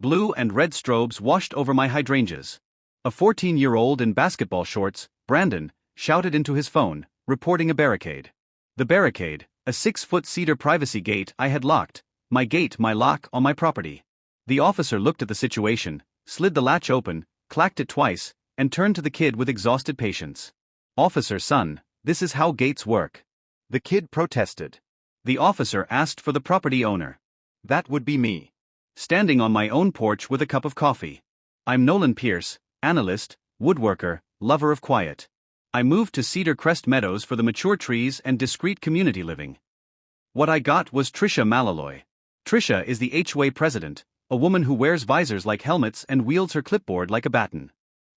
Blue and red strobes washed over my hydrangeas. A 14-year-old in basketball shorts, Brandon, shouted into his phone, reporting a barricade. The barricade, a 6-foot cedar privacy gate I had locked, my lock on my property. The officer looked at the situation, slid the latch open, clacked it twice, and turned to the kid with exhausted patience. "Officer son, this is how gates work." The kid protested. The officer asked for the property owner. "That would be me." Standing on my own porch with a cup of coffee. I'm Nolan Pierce, analyst, woodworker, lover of quiet. I moved to Cedar Crest Meadows for the mature trees and discreet community living. What I got was Tricia Malaloy. Tricia is the HOA president, a woman who wears visors like helmets and wields her clipboard like a baton.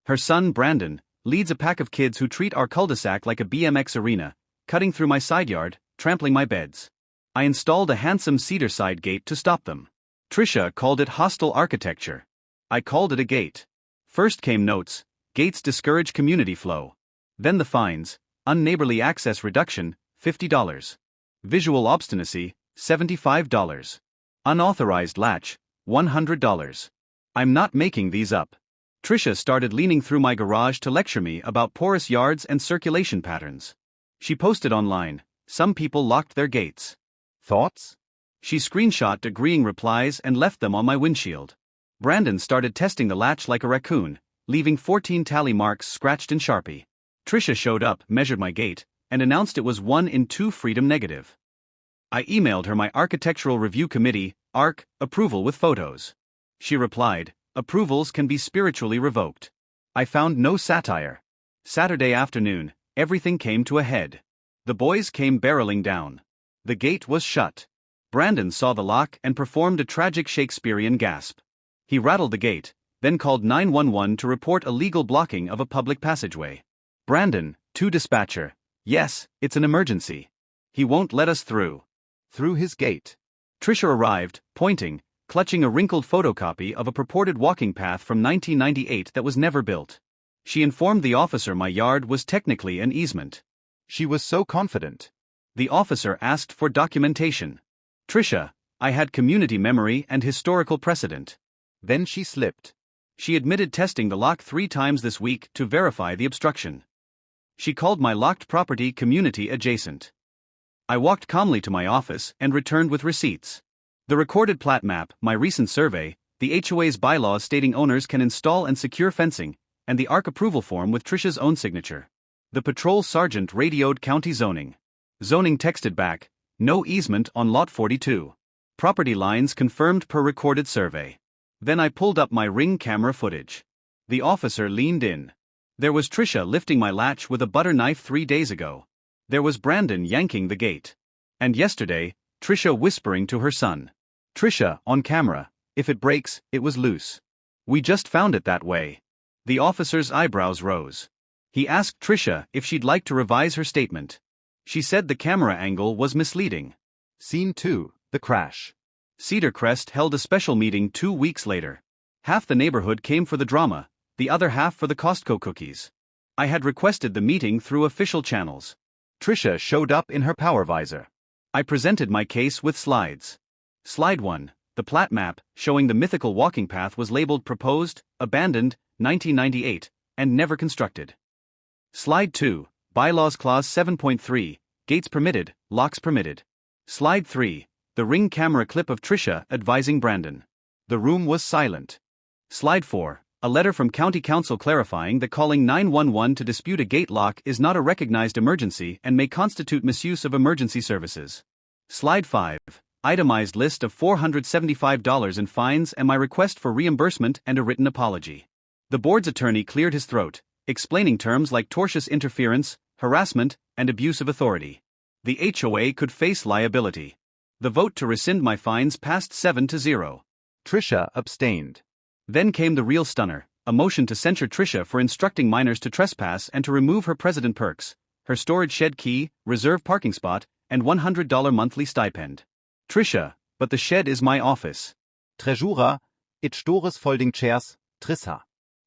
Her son Brandon leads a pack of kids who treat our cul-de-sac like a BMX arena, cutting through my side yard, trampling my beds. I installed a handsome cedar side gate to stop them. Tricia called it hostile architecture. I called it a gate. First came notes: gates discourage community flow. Then the fines: unneighborly access reduction, $50. Visual obstinacy, $75. Unauthorized latch, $100. I'm not making these up. Tricia started leaning through my garage to lecture me about porous yards and circulation patterns. She posted online: some people locked their gates. Thoughts? She screenshot agreeing replies and left them on my windshield. Brandon started testing the latch like a raccoon, leaving 14 tally marks scratched in Sharpie. Tricia showed up, measured my gate, and announced it was 1 in 2 freedom negative. I emailed her my Architectural Review Committee, ARC, approval with photos. She replied: approvals can be spiritually revoked. I found no satire. Saturday afternoon, everything came to a head. The boys came barreling down. The gate was shut. Brandon saw the lock and performed a tragic Shakespearean gasp. He rattled the gate, then called 911 to report illegal blocking of a public passageway. Brandon, to dispatcher: yes, it's an emergency. He won't let us through. Through his gate. Tricia arrived, pointing, clutching a wrinkled photocopy of a purported walking path from 1998 that was never built. She informed the officer my yard was technically an easement. She was so confident. The officer asked for documentation. Tricia, I had community memory and historical precedent. Then she slipped. She admitted testing the lock 3 times this week to verify the obstruction. She called my locked property community adjacent. I walked calmly to my office and returned with receipts. The recorded plat map, my recent survey, the HOA's bylaws stating owners can install and secure fencing, and the ARC approval form with Tricia's own signature. The patrol sergeant radioed county zoning. Zoning texted back: no easement on lot 42. Property lines confirmed per recorded survey. Then I pulled up my Ring camera footage. The officer leaned in. There was Tricia lifting my latch with a butter knife 3 days ago. There was Brandon yanking the gate. And yesterday, Tricia whispering to her son. Tricia, on camera: if it breaks, it was loose. We just found it that way. The officer's eyebrows rose. He asked Tricia if she'd like to revise her statement. She said the camera angle was misleading. Scene 2, the crash. Cedar Crest held a special meeting 2 weeks later. Half the neighborhood came for the drama, the other half for the Costco cookies. I had requested the meeting through official channels. Tricia showed up in her power visor. I presented my case with slides. Slide 1, the plat map, showing the mythical walking path was labeled proposed, abandoned, 1998, and never constructed. Slide 2, Bylaws Clause 7.3, gates permitted, locks permitted. Slide 3, the Ring camera clip of Tricia advising Brandon. The room was silent. Slide 4, a letter from County Council clarifying that calling 911 to dispute a gate lock is not a recognized emergency and may constitute misuse of emergency services. Slide 5, itemized list of $475 in fines and my request for reimbursement and a written apology. The board's attorney cleared his throat, explaining terms like tortious interference, harassment, and abuse of authority. The HOA could face liability. The vote to rescind my fines passed 7-0. Tricia abstained. Then came the real stunner, a motion to censure Tricia for instructing minors to trespass and to remove her president perks, her storage shed key, reserve parking spot, and $100 monthly stipend. Tricia, but the shed is my office. Trejura, it stores folding chairs, Trissa.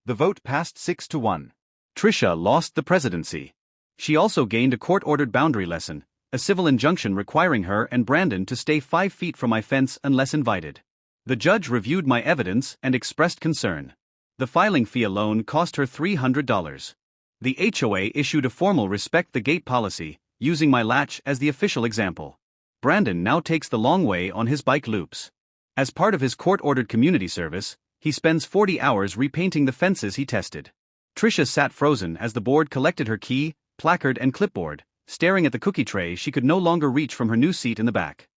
The vote passed 6-1. Tricia lost the presidency. She also gained a court-ordered boundary lesson, a civil injunction requiring her and Brandon to stay 5 feet from my fence unless invited. The judge reviewed my evidence and expressed concern. The filing fee alone cost her $300. The HOA issued a formal respect the gate policy, using my latch as the official example. Brandon now takes the long way on his bike loops. As part of his court-ordered community service, he spends 40 hours repainting the fences he tested. Tricia sat frozen as the board collected her key, placard and clipboard, staring at the cookie tray she could no longer reach from her new seat in the back.